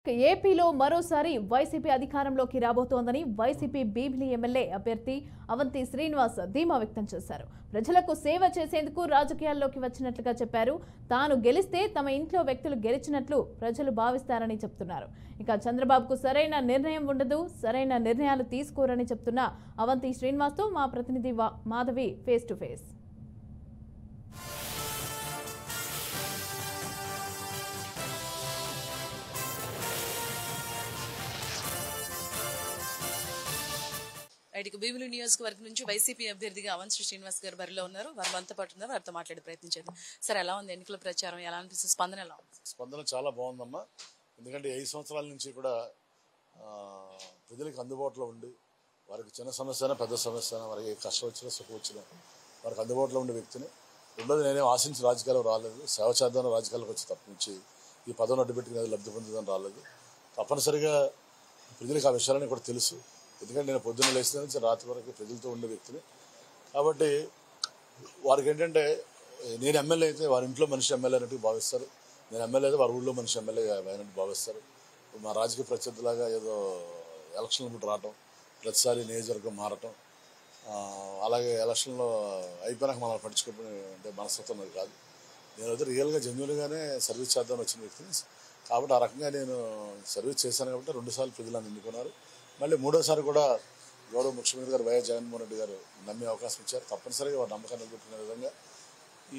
ఏపీలో మరోసారి వైసీపీ అధికారంలోకి రాబోతోందని వైసీపీ భీమిలి ఎమ్మెల్యే అభ్యర్థి అవంతి శ్రీనివాస్ ధీమా వ్యక్తం చేశారు. ప్రజలకు సేవ చేసేందుకు రాజకీయాల్లోకి వచ్చినట్లుగా చెప్పారు. తాను గెలిస్తే తమ ఇంట్లో వ్యక్తులు గెలిచినట్లు ప్రజలు భావిస్తారని చెప్తున్నారు. ఇక చంద్రబాబుకు సరైన నిర్ణయం ఉండదు, సరైన నిర్ణయాలు తీసుకోరని చెప్తున్న అవంతి శ్రీనివాస్తో మా ప్రతినిధి Madhavi face to face. Bheemili నియోజకవర్గం నుంచి వైసీపీ అభ్యర్థిగా అవంతి శ్రీనివాస్ గారు బరిలో ఉన్నారు. వారు మనతో పాటు ఉన్నారు. వారితో మాట్లాడే ప్రయత్నం చేద్దాం. సార్, ఎలా ఉంది ఎన్నికల ప్రచారం? ఎలా అనిపిస్తుంది? స్పందన ఎలా ఉంది? స్పందన చాలా బాగుందమ్మా. ఎందుకంటే 5 సంవత్సరాల నుంచి కూడా ప్రజలకు అందుబాటులో ఉండి వారికి చిన్న సమస్య అయినా పెద్ద సమస్య అయినా వారికి కష్టం వచ్చినా సుఖం వచ్చినా వారికి అందుబాటులో ఉండే వ్యక్తిని. రెండోది, నేనేం ఆశించి రాజకీయాలకు రాలేదు. సేవ చేద్దాం రాజకీయాలకు వచ్చి తప్పించి ఈ పదవిని అడ్డుపెట్టుకుని లబ్ధి పొందుదని రాలేదు. తప్పనిసరిగా ప్రజలకు ఆ విషయాలని కూడా తెలుసు. ఎందుకంటే నేను పొద్దున్న లేచిన నుంచి రాత్రి వరకు ప్రజలతో ఉండే వ్యక్తిని. కాబట్టి వారికి ఏంటంటే నేను ఎమ్మెల్యే అయితే వారి ఇంట్లో మనిషి ఎమ్మెల్యే అన్నట్టు భావిస్తారు, నేను ఎమ్మెల్యే అయితే వారి ఊళ్ళో మనిషి ఎమ్మెల్యే అయినట్టు భావిస్తారు. మా రాజకీయ ప్రత్యర్థిలాగా ఏదో ఎలక్షన్లు కూడా రావటం, ప్రతిసారి నియోజకవర్గం మారటం, అలాగే ఎలక్షన్లో అయిపోయినాక మనం పట్టించుకోవడం అంటే మనస్తత్వం అది కాదు. నేను అయితే రియల్గా జెన్యున్గానే సర్వీస్ చేద్దామని వచ్చిన వ్యక్తిని. కాబట్టి ఆ రకంగా నేను సర్వీస్ చేశాను కాబట్టి 2 సార్లు ప్రజలు నన్ను ఎన్నుకున్నారు. మళ్ళీ 3వసారి కూడా గౌరవ ముఖ్యమంత్రి గారు వైఎస్ జగన్మోహన్ రెడ్డి గారు నమ్మే అవకాశం ఇచ్చారు. తప్పనిసరిగా వారి నమ్మకాన్ని నిలబెట్టుకునే విధంగా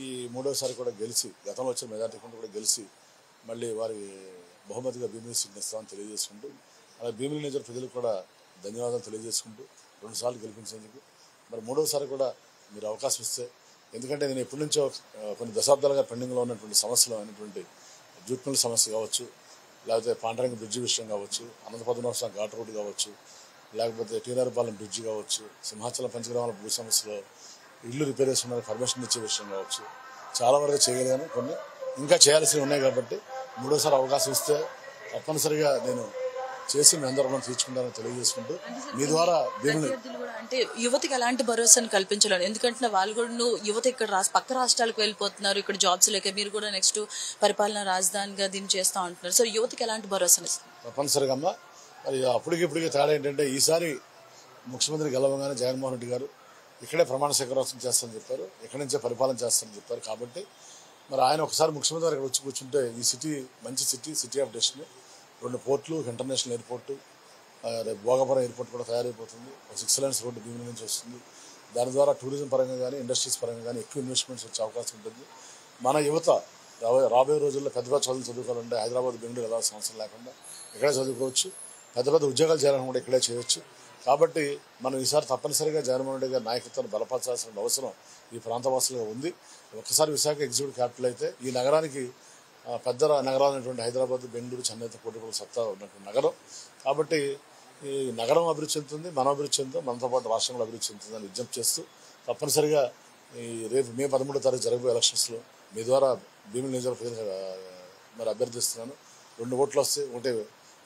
ఈ 3వసారి కూడా గెలిచి, గతంలో వచ్చిన మెజార్టీ కూడా గెలిచి మళ్ళీ వారి బహుమతిగా భీమిలి ఇస్తామని తెలియజేసుకుంటూ, అలాగే భీమిలి నియోజక ప్రజలకు కూడా ధన్యవాదాలు తెలియజేసుకుంటూ 2 సార్లు గెలిపించేందుకు మరి 3వసారి కూడా మీరు అవకాశం ఇస్తే, ఎందుకంటే నేను ఎప్పటి నుంచో కొన్ని దశాబ్దాలుగా పెండింగ్లో ఉన్నటువంటి సమస్యలు అయినటువంటి జూట్ మిల్ సమస్య కావచ్చు, లేకపోతే పాండరంగ బ్రిడ్జి విషయం కావచ్చు, అనంతపద్మనాభస్వామి ఘాట్ రోడ్డు కావచ్చు, లేకపోతే టీనర్పాలెం బ్రిడ్జి కావచ్చు, సింహాచలం పంచగ్రామాల భూ సమస్యలో ఇల్లు రిపేర్ చేసుకున్న పర్మిషన్ ఇచ్చే విషయం కావచ్చు, చాలా వరకు చేయగలిగాను. కొన్ని ఇంకా చేయాల్సినవి ఉన్నాయి. కాబట్టి 3వసారి అవకాశం ఇస్తే తప్పనిసరిగా నేను చేసి మీ అందరూ తీర్చుకుంటానని తెలియజేసుకుంటూ మీ ద్వారా అంటే యువతకి ఎలాంటి భరోసాను కల్పించాలని, ఎందుకంటే వాళ్ళు కూడా యువత ఇక్కడ పక్క రాష్ట్రాలకు వెళ్ళిపోతున్నారు, ఇక్కడ జాబ్స్ లేక మీరు కూడా నెక్స్ట్ పరిపాలన రాజధానిగా దీన్ని చేస్తూ ఉంటున్నారు. సో యువతకి ఎలాంటి భరోసాను ఇస్తారు? తప్పనిసరిగా అమ్మా. మరి అప్పటికిప్పటికీ తేడా ఏంటంటే ఈసారి ముఖ్యమంత్రి గెలవగానే జగన్మోహన్ రెడ్డి గారు ఇక్కడే ప్రమాణ స్వీకారోత్సవం చేస్తానని చెప్పారు, ఇక్కడి నుంచే పరిపాలన చేస్తానని చెప్పారు. కాబట్టి మరి ఆయన ఒకసారి ముఖ్యమంత్రి ఇక్కడ వచ్చి కూర్చుంటే ఈ సిటీ మంచి సిటీ ఆఫ్ డెస్టినీ, 2 పోర్టులు, ఇంటర్నేషనల్ ఎయిర్పోర్టు, రేపు భోగాపురం ఎయిర్పోర్ట్ కూడా తయారైపోతుంది. 6 lanes రోడ్డు భీమిలి నుంచి వస్తుంది. దాని ద్వారా టూరిజం పరంగా కానీ ఇండస్ట్రీస్ పరంగా కానీ ఎక్కువ ఇన్వెస్ట్మెంట్స్ వచ్చే అవకాశం ఉంటుంది. మన యువత రాబోయే రోజుల్లో పెద్ద చదువుకోవాలంటే హైదరాబాద్, బెంగళూరు వెళ్ళాల్సిన అవసరం లేకుండా ఇక్కడే చదువుకోవచ్చు, పెద్ద ఉద్యోగాలు చేయాలని కూడా ఇక్కడే చేయొచ్చు. కాబట్టి మనం ఈసారి తప్పనిసరిగా జగన్మోహన్ రెడ్డి గారి నాయకత్వాన్ని బలపరచాల్సిన అవసరం ఈ ప్రాంతవాసులుగా ఉంది. ఒక్కసారి విశాఖ ఎగ్జిక్యూటివ్ క్యాపిటల్ అయితే ఈ నగరానికి పెద్ద నగరాలైనటువంటి హైదరాబాద్, బెంగళూరు, చెన్నైతో పోటీపడే సత్తా ఉన్నటువంటి నగరం. కాబట్టి ఈ నగరం అభివృద్ధి చెందుతుంది, మనం అభివృద్ధి చెందుతాం, మనతో పాటు రాష్ట్రంలో అభివృద్ధి చెందుతుందని విజ్ఞప్తి చేస్తూ తప్పనిసరిగా ఈ రేపు మే 13వ తారీఖు జరగబోయే ఎలక్షన్స్లో మీ ద్వారా భీమిలి నియోజకవర్గ మరి అభ్యర్థిస్తున్నాను. 2 ఓట్లు వస్తే, ఒకటి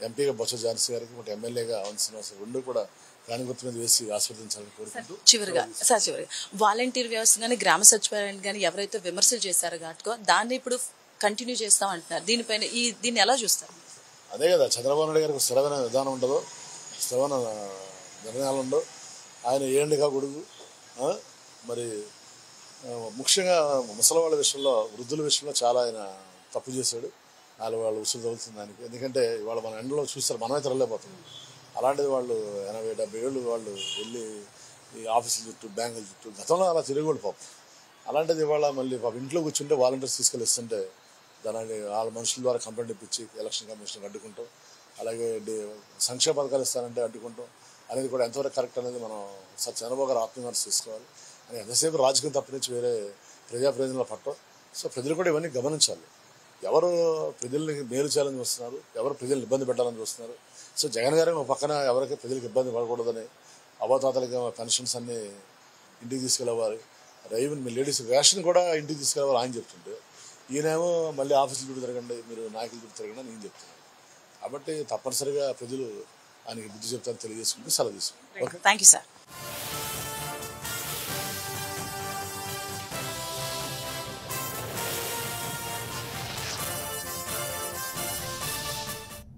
ఎంపీగా బొత్స ఝాన్సీ గారికి, ఒకటి ఎమ్మెల్యేగా అవంతి శ్రీనివాస్, 2 కూడా కాని గుర్తు మీద వేసి ఆస్వాదించాలని కోరుకుంటూ చివరిగా వాలంటీర్ వ్యవస్థ కానీ గ్రామ సచివాలయం కానీ ఎవరైతే విమర్శలు చేశారో ఘాట్కో దాన్ని ఇప్పుడు కంటిన్యూ చేస్తాం అంటున్నారు. దీనిపైన దీన్ని ఎలా చూస్తారు? అదే కదా, చంద్రబాబు నాయుడు గారికి స్థిరమైన విధానం ఉండదు, స్థిరమైన నిర్ణయాలు ఉండవు. ఆయన ఏండిగా గొడుగు. మరి ముఖ్యంగా ముసలి వాళ్ళ విషయంలో, వృద్ధుల విషయంలో చాలా ఆయన తప్పు చేశాడు. వాళ్ళు ఉసులు తగులుతుంది దానికి. ఎందుకంటే ఇవాళ మన ఎండలో చూస్తారు, మనమే తిరగలేకపోతున్నాం. అలాంటిది వాళ్ళు 80-70 ఏళ్ళు వాళ్ళు వెళ్ళి ఈ ఆఫీసుల చుట్టూ, బ్యాంకుల చుట్టూ గతంలో అలా తిరిగేవాళ్ళు పాపం. అలాంటిది ఇవాళ మళ్ళీ పాపం ఇంట్లో కూర్చుంటే వాలంటీర్స్ తీసుకెళ్ళి ఇస్తుంటే దాని వాళ్ళ మనుషుల ద్వారా కంప్లైంట్ ఇప్పించి ఎలక్షన్ కమిషన్ అడ్డుకుంటాం, అలాగే సంక్షేమ పథకాలు ఇస్తానంటే అడ్డుకుంటాం అనేది కూడా ఎంతవరకు కరెక్ట్ అనేది మనం ఒకసారి చంద్రబాబు గారు ఆత్మవిమర్శ చేసుకోవాలి. అని ఎంతసేపు రాజకీయం తప్పించి వేరే ప్రజాప్రయోజనాలు పట్టం. సో ప్రజలు కూడా ఇవన్నీ గమనించాలి. ఎవరు ప్రజల్ని మేలు చేయాలని చూస్తున్నారు, ఎవరు ప్రజల్ని ఇబ్బంది పెట్టాలని చూస్తున్నారు. సో జగన్ గారే ఒక పక్కన ఎవరికి ప్రజలకు ఇబ్బంది పడకూడదని అవతాతలకి పెన్షన్స్ అన్నీ ఇంటికి తీసుకెళ్ళవాలి, ఈవెన్ మీ లేడీస్ రేషన్ కూడా ఇంటికి తీసుకెళ్ళవాలి ఆయన చెప్తుంటే, ఈయనేమో మళ్ళీ ఆఫీసులు చుట్టూ తిరగండి, మీరు నాయకులు చుట్టూ తిరగండి అని నేను చెప్తున్నాను. కాబట్టి తప్పనిసరిగా ప్రజలు ఆయనకి బుద్ధి చెప్తారని తెలియజేసుకుంటూ సెలవు తీసుకుంటాం. Thank you sir.